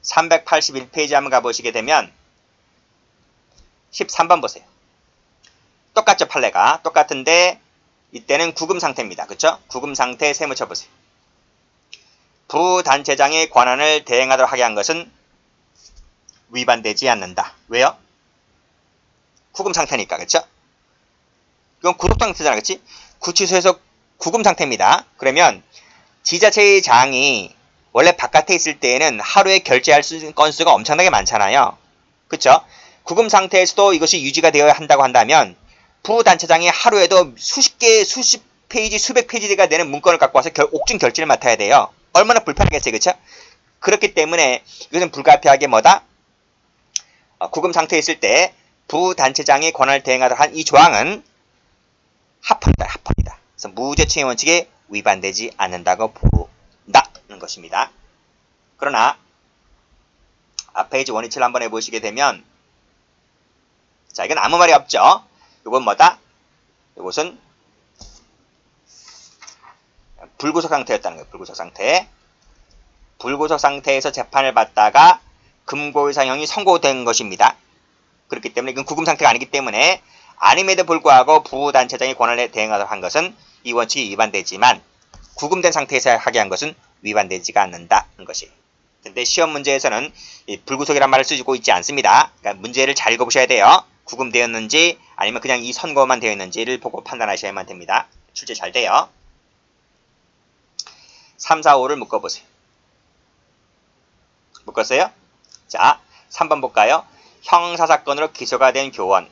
381페이지 한번 가보시게 되면 13번 보세요. 똑같죠, 판례가. 똑같은데 이때는 구금 상태입니다. 그쵸? 구금 상태 세모 쳐보세요. 부단체장의 권한을 대행하도록 하게 한 것은 위반되지 않는다. 왜요? 구금 상태니까. 그쵸? 이건 구속 상태잖아. 그치? 구치소에서 구금 상태입니다. 그러면 지자체의 장이 원래 바깥에 있을 때에는 하루에 결제할 수 있는 건수가 엄청나게 많잖아요. 그쵸? 구금 상태에서도 이것이 유지가 되어야 한다고 한다면 부단체장이 하루에도 수십 개, 수십 페이지, 수백 페이지가 되는 문건을 갖고 와서 옥중 결제를 맡아야 돼요. 얼마나 불편하겠어요. 그쵸? 그렇기 때문에 이것은 불가피하게 뭐다? 구금 상태에 있을 때 부단체장이 권한을 대행하도록 한 이 조항은 합헌이다. 합헌이다. 그래서 무죄추정의 원칙에 위반되지 않는다고 본다는 것입니다. 그러나 페이지 127 한번 해보시게 되면 자, 이건 아무 말이 없죠. 이건 뭐다? 이것은 불구속 상태였다는 거예요. 불구속 상태. 불구속 상태에서 재판을 받다가 금고의 사형이 선고된 것입니다. 그렇기 때문에 이건 구금 상태가 아니기 때문에 아님에도 불구하고 부단체장의 권한에 대행하도록 한 것은 이 원칙이 위반되지만 구금된 상태에서 하게 한 것은 위반되지가 않는다는 것이. 근데 시험 문제에서는 이 불구속이란 말을 쓰고 있지 않습니다. 그러니까 문제를 잘 읽어보셔야 돼요. 구금되었는지 아니면 그냥 이 선고만 되어 있는지를 보고 판단하셔야만 됩니다. 출제 잘 돼요. 3, 4, 5를 묶어보세요. 묶었어요? 자, 3번 볼까요? 형사사건으로 기소가 된 교원.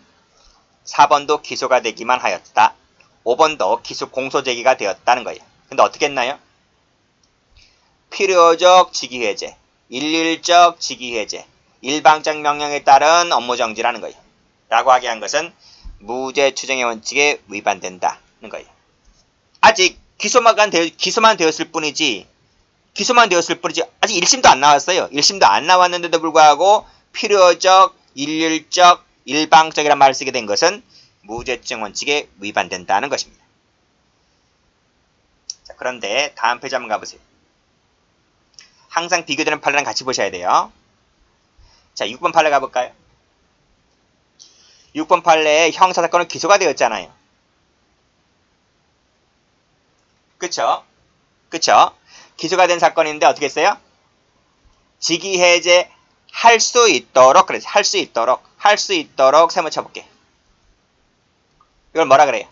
4번도 기소가 되기만 하였다. 5번도 기소 공소제기가 되었다는 거예요. 근데 어떻게 했나요? 필요적 직위해제, 일률적 직위해제, 일방적 명령에 따른 업무정지라는 거예요. 라고 하게 한 것은 무죄 추정의 원칙에 위반된다는 거예요. 아직 기소만 되었을 뿐이지 아직 1심도 안 나왔어요. 1심도 안 나왔는데도 불구하고 필요적, 일률적, 일방적이라는 말을 쓰게 된 것은 무죄 추정 원칙에 위반된다는 것입니다. 자, 그런데 다음 페이지 한번 가보세요. 항상 비교되는 판례랑 같이 보셔야 돼요. 자, 6번 판례 가볼까요? 6번 판례에 형사사건은 기소가 되었잖아요. 그쵸? 그쵸? 기소가 된 사건인데 어떻게 했어요? 직위해제 할 수 있도록 그랬지. 할 수 있도록 세모 쳐볼게. 이걸 뭐라 그래요?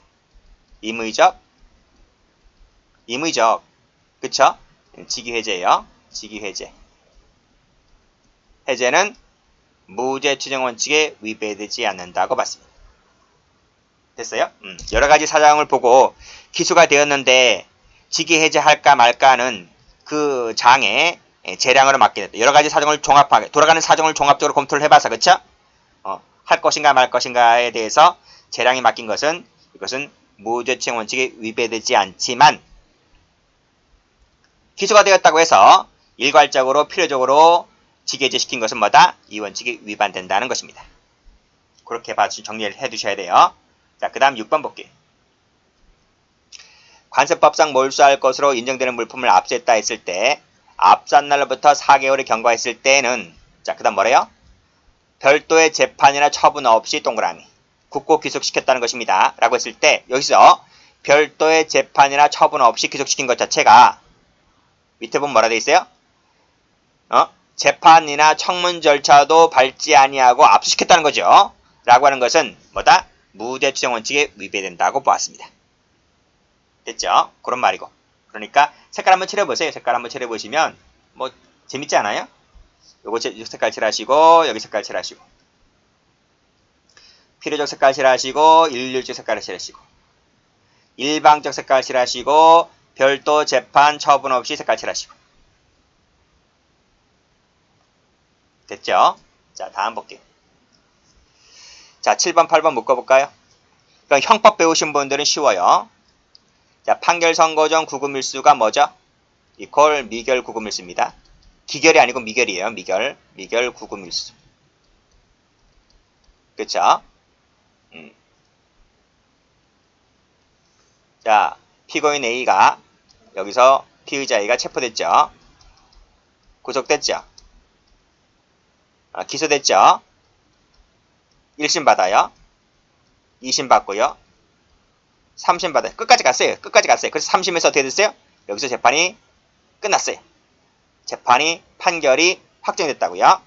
임의적. 그쵸? 직위해제예요. 직위해제. 해제는 무죄 추정 원칙에 위배되지 않는다고 봤습니다. 됐어요? 여러 가지 사정을 보고 기소가 되었는데 직위해제 할까 말까는 그 장의 재량으로 맡기겠다. 여러 가지 사정을 종합하게, 돌아가는 사정을 종합적으로 검토를 해봐서, 그쵸? 할 것인가 말 것인가에 대해서 재량이 맡긴 것은, 이것은 무죄 추정 원칙에 위배되지 않지만, 기소가 되었다고 해서 일괄적으로 필요적으로 직위해제 시킨 것은 뭐다? 이 원칙이 위반된다는 것입니다. 그렇게 정리를 해두셔야 돼요. 자, 그 다음 6번 볼게요. 관세법상 몰수할 것으로 인정되는 물품을 압수했다 했을 때, 압수한 날로부터 4개월을 경과했을 때는, 자, 그 다음 뭐래요? 별도의 재판이나 처분 없이 동그라미 굳고 귀속시켰다는 것입니다. 라고 했을 때, 여기서 별도의 재판이나 처분 없이 귀속시킨 것 자체가 밑에 보면 뭐라 돼 있어요? 재판이나 청문 절차도 밟지 아니하고 압수시켰다는 거죠. 라고 하는 것은 뭐다? 무죄 추정 원칙에 위배된다고 보았습니다. 됐죠? 그런 말이고. 그러니까 색깔 한번 칠해보세요. 색깔 한번 칠해보시면 뭐 재밌지 않아요? 요거 색깔 칠하시고 여기 색깔 칠하시고 필요적 색깔 칠하시고 일률적 색깔 칠하시고 일방적 색깔 칠하시고 별도 재판 처분 없이 색깔 칠하시고. 됐죠? 자, 다음 볼게요. 자, 7번, 8번 묶어볼까요? 그러니까 형법 배우신 분들은 쉬워요. 자, 판결 선고 전 구금일수가 뭐죠? 이퀄 미결 구금일수입니다. 기결이 아니고 미결이에요. 미결 구금일수. 그쵸? 자, 피고인 A가 여기서 피의자 A가 체포됐죠? 구속됐죠? 기소됐죠? 1심 받아요. 2심 받고요. 3심 받아요. 끝까지 갔어요. 그래서 3심에서 어떻게 됐어요? 여기서 재판이 끝났어요. 재판이 판결이 확정됐다고요.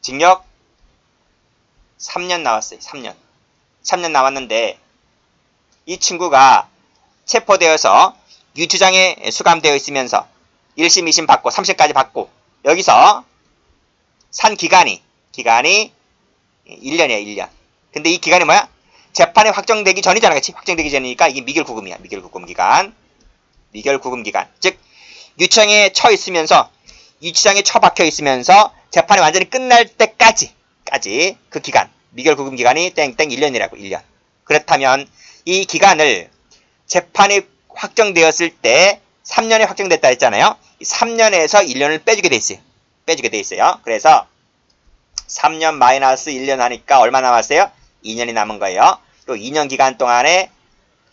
징역 3년 나왔어요. 3년 나왔는데 이 친구가 체포되어서 유치장에 수감되어 있으면서 1심, 2심 받고 3심까지 받고 여기서 산 기간이 1년이에요. 1년. 근데 이 기간이 뭐야? 재판이 확정되기 전이잖아. 그치? 확정되기 전이니까 이게 미결구금이야. 미결구금기간. 즉 유치장에 처 있으면서 유치장에 처박혀 있으면서 재판이 완전히 끝날 때까지 그 기간 미결구금기간이 땡땡 1년이라고. 1년. 그렇다면 이 기간을 재판이 확정되었을 때 3년에 확정됐다 했잖아요. 3년에서 1년을 빼주게 돼 있어요. 그래서 3년 마이너스 1년 하니까 얼마 남았어요? 2년이 남은 거예요. 또 2년 기간 동안에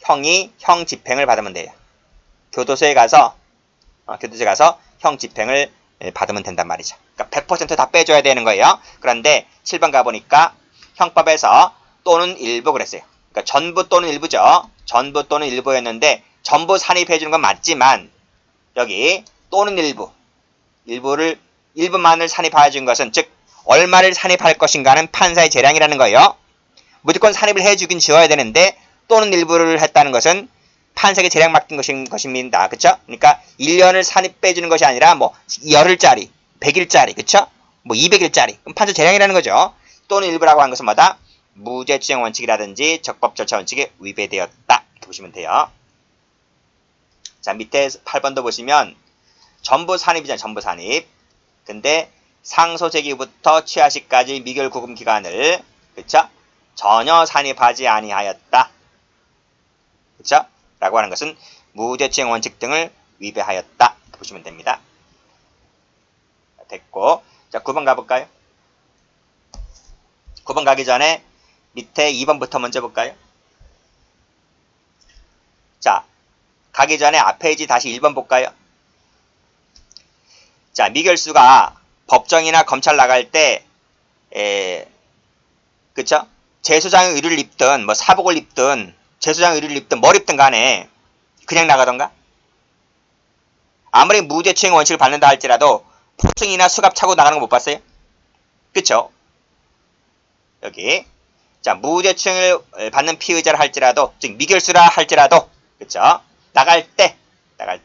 형 집행을 받으면 돼요. 교도소에 가서 형 집행을 받으면 된단 말이죠. 그러니까 100% 다 빼줘야 되는 거예요. 그런데 7번 가보니까 형법에서 또는 일부 그랬어요. 그러니까 전부 또는 일부죠. 전부 또는 일부였는데 전부 산입해주는 건 맞지만 여기 또는 일부만을 산입해준 것은 즉 얼마를 산입할 것인가는 판사의 재량이라는 거예요. 무조건 산입을 해주긴 지어야 되는데 또는 일부를 했다는 것은 판사에게 재량 맡긴 것입니다. 그쵸? 그러니까 1년을 산입 빼주는 것이 아니라 뭐 열흘짜리, 100일짜리, 그쵸? 뭐 200일짜리. 그럼 판사 재량이라는 거죠. 또는 일부라고 한 것은 뭐다? 무죄 추정 원칙이라든지 적법 절차 원칙에 위배되었다. 이렇게 보시면 돼요. 자, 밑에 8번도 보시면 전부 산입이잖아요. 전부 산입. 근데 상소 제기부터 취하시까지 미결 구금 기간을 그쵸? 전혀 산입하지 아니하였다. 그쵸? 라고 하는 것은 무죄 추정 원칙 등을 위배하였다. 이렇게 보시면 됩니다. 됐고, 자 9번 가볼까요? 9번 가기 전에 밑에 2번부터 먼저 볼까요? 자, 가기 전에 앞 페이지 다시 1번 볼까요? 자, 미결수가 법정이나 검찰 나갈 때, 그쵸? 재소장 의류를 입든, 뭐 사복을 입든, 재소장 의류를 입든, 뭘 입든 간에 그냥 나가던가? 아무리 무죄 추정 원칙을 받는다 할지라도 포승이나 수갑 차고 나가는 거 못 봤어요? 그쵸? 여기. 자, 무죄 추정을 받는 피의자라 할지라도, 즉 미결수라 할지라도, 그쵸? 나갈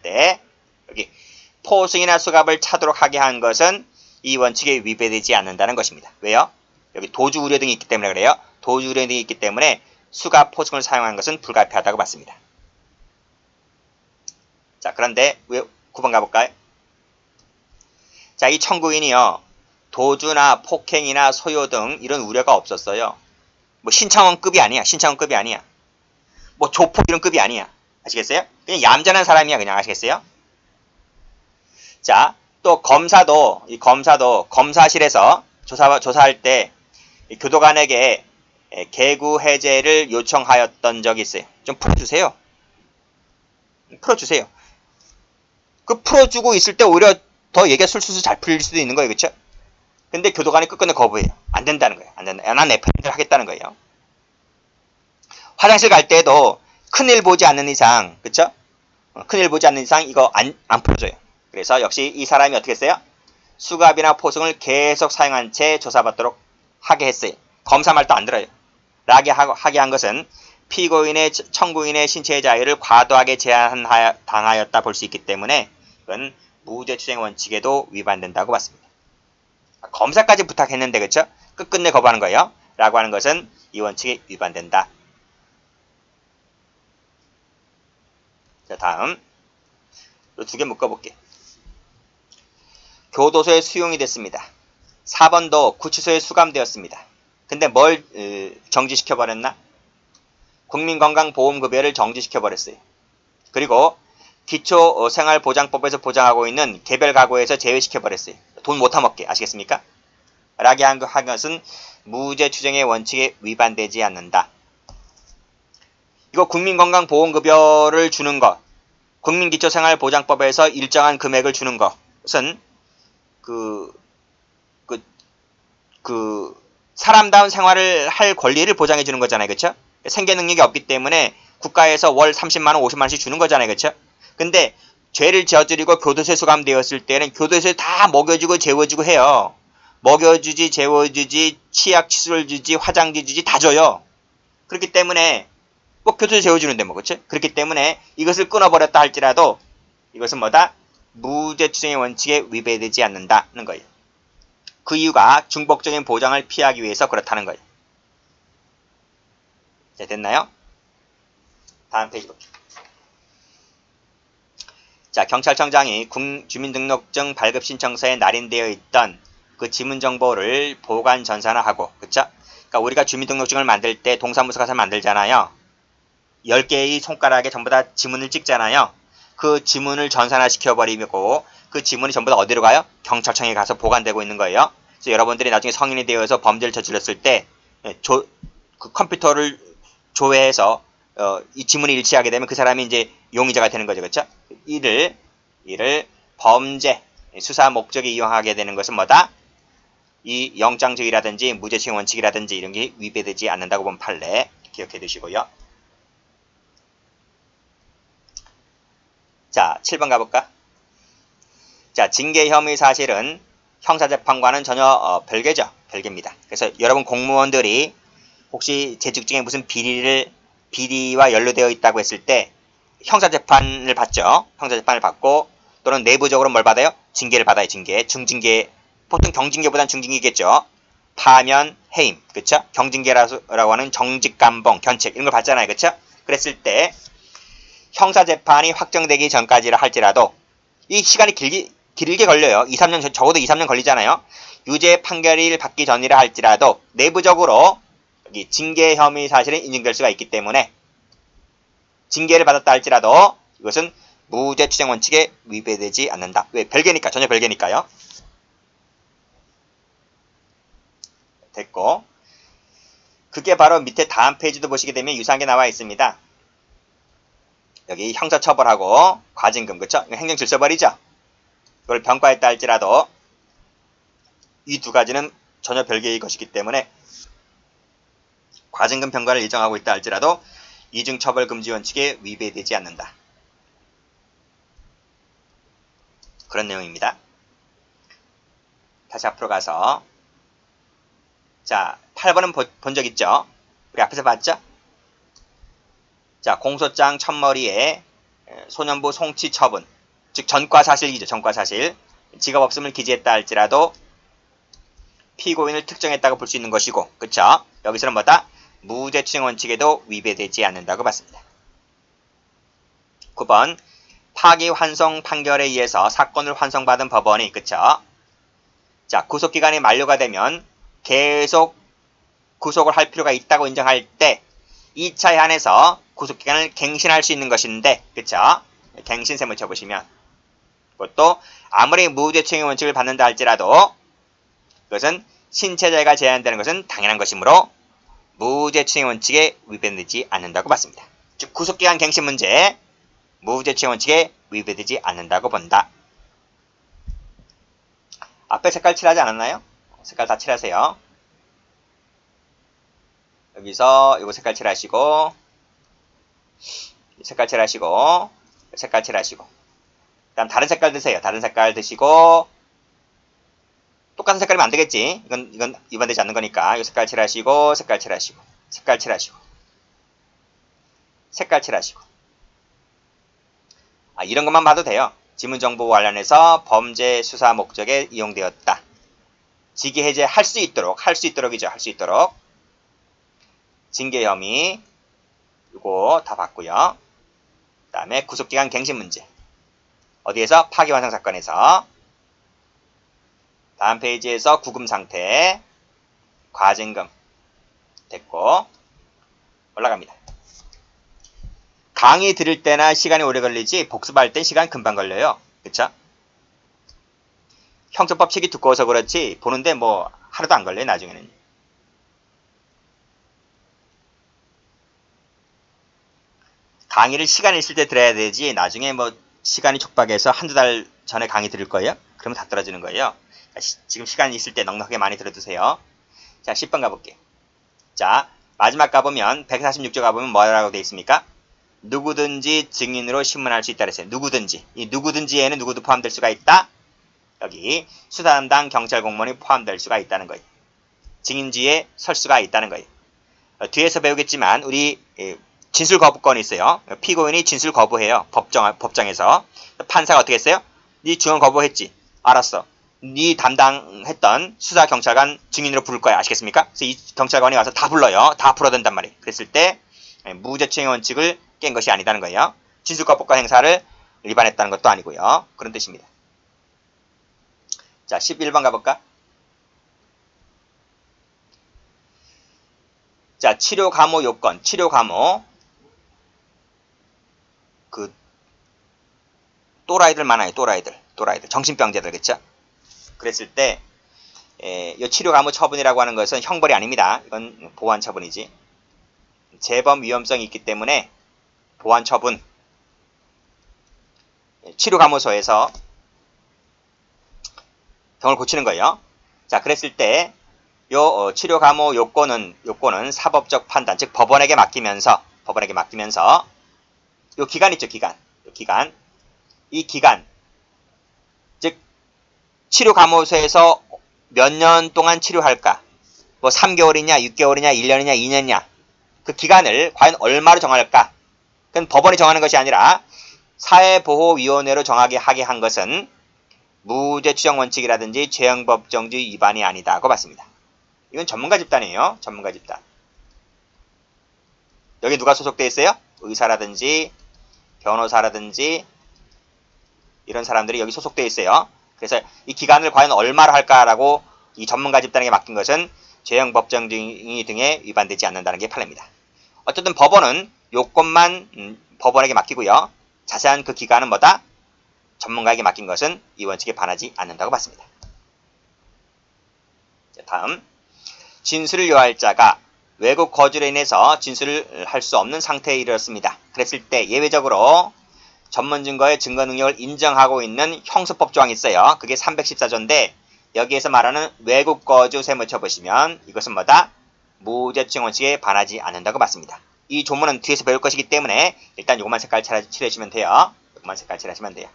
때 여기 포승이나 수갑을 차도록 하게 한 것은 이 원칙에 위배되지 않는다는 것입니다. 왜요? 여기 도주 우려 등이 있기 때문에 그래요. 도주 우려 등이 있기 때문에 수갑, 포승을 사용한 것은 불가피하다고 봤습니다. 자, 그런데 9번 가볼까요? 자, 이 청구인이요. 도주나 폭행이나 소요 등 이런 우려가 없었어요. 뭐 신창원급이 아니야. 신창원급이 아니야. 뭐 조폭 이런 급이 아니야. 아시겠어요? 그냥 얌전한 사람이야. 그냥 아시겠어요? 자, 또 검사도 검사실에서 조사할 때 교도관에게 개구 해제를 요청하였던 적이 있어요. 좀 풀어주세요. 풀어주세요. 그 풀어주고 있을 때 오히려 더 얘기가 술술 잘 풀릴 수도 있는 거예요. 그렇죠? 근데 교도관이 끝끝내 거부해요. 안 된다는 거예요. 안 된다. 난 FM을 하겠다는 거예요. 화장실 갈 때도 큰일 보지 않는 이상, 그쵸? 큰일 보지 않는 이상 이거 안 풀어줘요. 그래서 역시 이 사람이 어떻게 했어요? 수갑이나 포승을 계속 사용한 채 조사받도록 하게 했어요. 검사 말도 안 들어요. 라게 하게 한 것은 피고인의 청구인의 신체의 자유를 과도하게 제한당하였다 볼 수 있기 때문에 이건 무죄추정 원칙에도 위반된다고 봤습니다. 검사까지 부탁했는데 그쵸? 끝끝내 거부하는 거예요. 라고 하는 것은 이 원칙에 위반된다. 자, 다음 두 개 묶어볼게. 교도소에 수용이 됐습니다. 4번도 구치소에 수감되었습니다. 근데 뭘 정지시켜버렸나? 국민건강보험급여를 정지시켜버렸어요. 그리고 기초생활보장법에서 보장하고 있는 개별가구에서 제외시켜버렸어요. 돈 못 타먹게. 아시겠습니까? 라게 한 것은 무죄추정의 원칙에 위반되지 않는다. 이거 국민건강보험급여를 주는 것, 국민기초생활보장법에서 일정한 금액을 주는 것은 사람다운 생활을 할 권리를 보장해 주는 거잖아요. 그쵸? 생계 능력이 없기 때문에 국가에서 월 30만원, 50만원씩 주는 거잖아요. 그쵸? 근데 죄를 저지르고 교도소에 수감되었을 때는 교도소에 다 먹여주고 재워주고 해요. 먹여주지, 재워주지, 치약, 칫솔 주지, 화장지 주지 다 줘요. 그렇기 때문에 뭐 교도소에 재워주는데 뭐 그쵸? 그렇기 때문에 이것을 끊어버렸다 할지라도 이것은 뭐다? 무죄추정의 원칙에 위배되지 않는다는 거예요. 그 이유가 중복적인 보장을 피하기 위해서 그렇다는 거예요. 자, 됐나요? 다음 페이지 볼게요. 자, 경찰청장이 주민등록증 발급 신청서에 날인되어 있던 그 지문 정보를 보관 전산화하고, 그쵸? 그러니까 우리가 주민등록증을 만들 때 동사무소 가서 만들잖아요. 10개의 손가락에 전부 다 지문을 찍잖아요. 그 지문을 전산화 시켜버리고 그 지문이 전부 다 어디로 가요? 경찰청에 가서 보관되고 있는 거예요. 그래서 여러분들이 나중에 성인이 되어서 범죄를 저질렀을 때 그 컴퓨터를 조회해서 이 지문을 일치하게 되면 그 사람이 이제 용의자가 되는 거죠. 그렇죠? 이를 범죄 수사 목적에 이용하게 되는 것은 뭐다? 이 영장주의라든지 무죄추정 원칙이라든지 이런 게 위배되지 않는다고 본 판례 기억해 두시고요. 자, 7번 가볼까? 자, 징계 혐의 사실은 형사재판과는 전혀 별개죠. 별개입니다. 그래서 여러분 공무원들이 혹시 재직 중에 무슨 비리와 연루되어 있다고 했을 때 형사재판을 받죠. 형사재판을 받고 또는 내부적으로 뭘 받아요? 징계를 받아요. 징계. 중징계. 보통 경징계보다는 중징계겠죠. 파면, 해임. 그쵸? 경징계라고 하는 정직, 감봉, 견책 이런 걸 받잖아요. 그쵸? 그랬을 때 형사재판이 확정되기 전까지라 할지라도 이 시간이 길게 걸려요. 2, 3년, 적어도 2, 3년 걸리잖아요. 유죄 판결을 받기 전이라 할지라도 내부적으로 여기 징계 혐의 사실은 인정될 수가 있기 때문에 징계를 받았다 할지라도 이것은 무죄추정 원칙에 위배되지 않는다. 왜? 별개니까. 전혀 별개니까요. 됐고 그게 바로 밑에 다음 페이지도 보시게 되면 유사한 게 나와 있습니다. 여기 형사처벌하고 과징금, 그쵸? 행정질서벌이죠? 이걸 병과했다 할지라도 이 두 가지는 전혀 별개의 것이기 때문에 과징금 병과를 일정하고 있다 할지라도 이중처벌금지 원칙에 위배되지 않는다. 그런 내용입니다. 다시 앞으로 가서 자, 8번은 본 적 있죠? 우리 앞에서 봤죠? 자, 공소장 첫머리에 소년부 송치 처분, 즉 전과사실이죠. 전과사실. 직업 없음을 기재했다 할지라도 피고인을 특정했다고 볼 수 있는 것이고, 그쵸? 여기서는 뭐다? 무죄 추정 원칙에도 위배되지 않는다고 봤습니다. 9번 파기 환송 판결에 의해서 사건을 환송받은 법원이, 그쵸? 자, 구속기간이 만료가 되면 계속 구속을 할 필요가 있다고 인정할 때 2차에 한해서 구속기간을 갱신할 수 있는 것인데, 그쵸? 갱신셈을 쳐보시면, 그것도 아무리 무죄 추정 원칙을 받는다 할지라도 그것은 신체자가 제한되는 것은 당연한 것이므로 무죄 추정 원칙에 위배되지 않는다고 봤습니다. 즉 구속기간 갱신 문제, 무죄 추정 원칙에 위배되지 않는다고 본다. 앞에 색깔 칠하지 않았나요? 색깔 다 칠하세요. 여기서 이거 색깔 칠하시고, 색깔 칠하시고, 색깔 칠하시고, 그다음 다른 색깔 드세요. 다른 색깔 드시고, 똑같은 색깔이면 안 되겠지. 이건 위반되지 않는 거니까. 이 색깔 칠하시고, 색깔 칠하시고, 색깔 칠하시고, 색깔 칠하시고. 이런 것만 봐도 돼요. 지문정보 관련해서 범죄 수사 목적에 이용되었다. 직위 해제할 수 있도록, 할 수 있도록이죠. 할 수 있도록. 징계 혐의, 이거 다 봤고요. 그 다음에 구속기간 갱신 문제. 어디에서? 파기환송 사건에서. 다음 페이지에서 구금 상태, 과징금 됐고 올라갑니다. 강의 들을 때나 시간이 오래 걸리지 복습할 땐 시간 금방 걸려요. 그쵸? 형사법 책이 두꺼워서 그렇지 보는데 뭐 하루도 안 걸려요. 나중에는. 강의를 시간 있을 때 들어야 되지 나중에 뭐 시간이 촉박해서 한두 달 전에 강의 들을 거예요? 그러면 다 떨어지는 거예요. 지금 시간이 있을 때 넉넉하게 많이 들어두세요. 자, 10번 가볼게요. 자, 마지막 가보면 146조 가보면 뭐라고 되어 있습니까? 누구든지 증인으로 신문할 수 있다 그랬어요. 누구든지. 이 누구든지에는 누구도 포함될 수가 있다. 여기 수사 담당 경찰 공무원이 포함될 수가 있다는 거예요. 증인지에 설 수가 있다는 거예요. 뒤에서 배우겠지만 우리 진술 거부권이 있어요. 피고인이 진술 거부해요. 법정에서. 판사가 어떻게 했어요? 네 증언 거부했지. 알았어. 네 담당했던 수사경찰관 증인으로 부를 거야. 아시겠습니까? 그래서 이 경찰관이 와서 다 불러요. 다 풀어댄단 말이에요. 그랬을 때 무죄추행 원칙을 깬 것이 아니다는 거예요. 진술거부권 행사를 위반했다는 것도 아니고요. 그런 뜻입니다. 자, 11번 가볼까? 자, 치료 감호 요건. 치료 감호. 또라이들 많아요. 또라이들. 정신병자들, 그쵸? 그랬을 때, 이 치료 감호 처분이라고 하는 것은 형벌이 아닙니다. 이건 보완 처분이지. 재범 위험성이 있기 때문에 보완 처분. 치료 감호소에서 병을 고치는 거예요. 자, 그랬을 때, 요 치료 감호 요건은 사법적 판단, 즉 법원에게 맡기면서 요 기간 있죠, 기간. 이 기간, 즉 치료 감호소에서 몇 년 동안 치료할까? 뭐 3개월이냐, 6개월이냐, 1년이냐, 2년이냐. 그 기간을 과연 얼마로 정할까? 그건 법원이 정하는 것이 아니라 사회보호위원회로 정하게 하게 한 것은 무죄 추정 원칙이라든지 죄형법정주의 위반이 아니다고 봤습니다. 이건 전문가 집단이에요. 전문가 집단. 여기 누가 소속돼 있어요? 의사라든지 변호사라든지 이런 사람들이 여기 소속돼 있어요. 그래서 이 기간을 과연 얼마로 할까라고 이 전문가 집단에게 맡긴 것은 죄형법정주의 등에 위반되지 않는다는 게 판례입니다. 어쨌든 법원은 요건만 법원에게 맡기고요. 자세한 그 기간은 뭐다? 전문가에게 맡긴 것은 이 원칙에 반하지 않는다고 봤습니다. 자, 다음. 진술을 요할 자가 외국 거주로 인해서 진술을 할 수 없는 상태에 이르렀습니다. 그랬을 때 예외적으로 전문 증거의 증거 능력을 인정하고 있는 형소법 조항이 있어요. 그게 314조인데 여기에서 말하는 외국 거주 셈을 쳐보시면 이것은 뭐다? 무죄 추정 원칙에 반하지 않는다고 봤습니다. 이 조문은 뒤에서 배울 것이기 때문에 일단 요것만 색깔 칠해주시면 돼요. 요것만 색깔 칠하시면 돼요.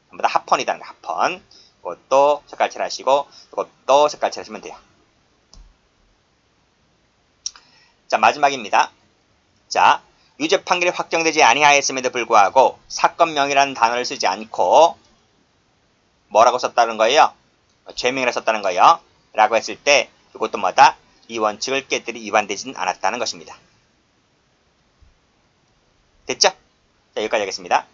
전부 다 합헌이다는 거, 합헌. 이것도 색깔 칠하시고 이것도 색깔 칠하시면 돼요. 자, 마지막입니다. 자, 유죄 판결이 확정되지 아니하였음에도 불구하고 사건명이라는 단어를 쓰지 않고 뭐라고 썼다는 거예요? 죄명이라 썼다는 거예요. 라고 했을 때 이것도 뭐다? 이 원칙을 깨뜨리 위반되지는 않았다는 것입니다. 됐죠? 자, 여기까지 하겠습니다.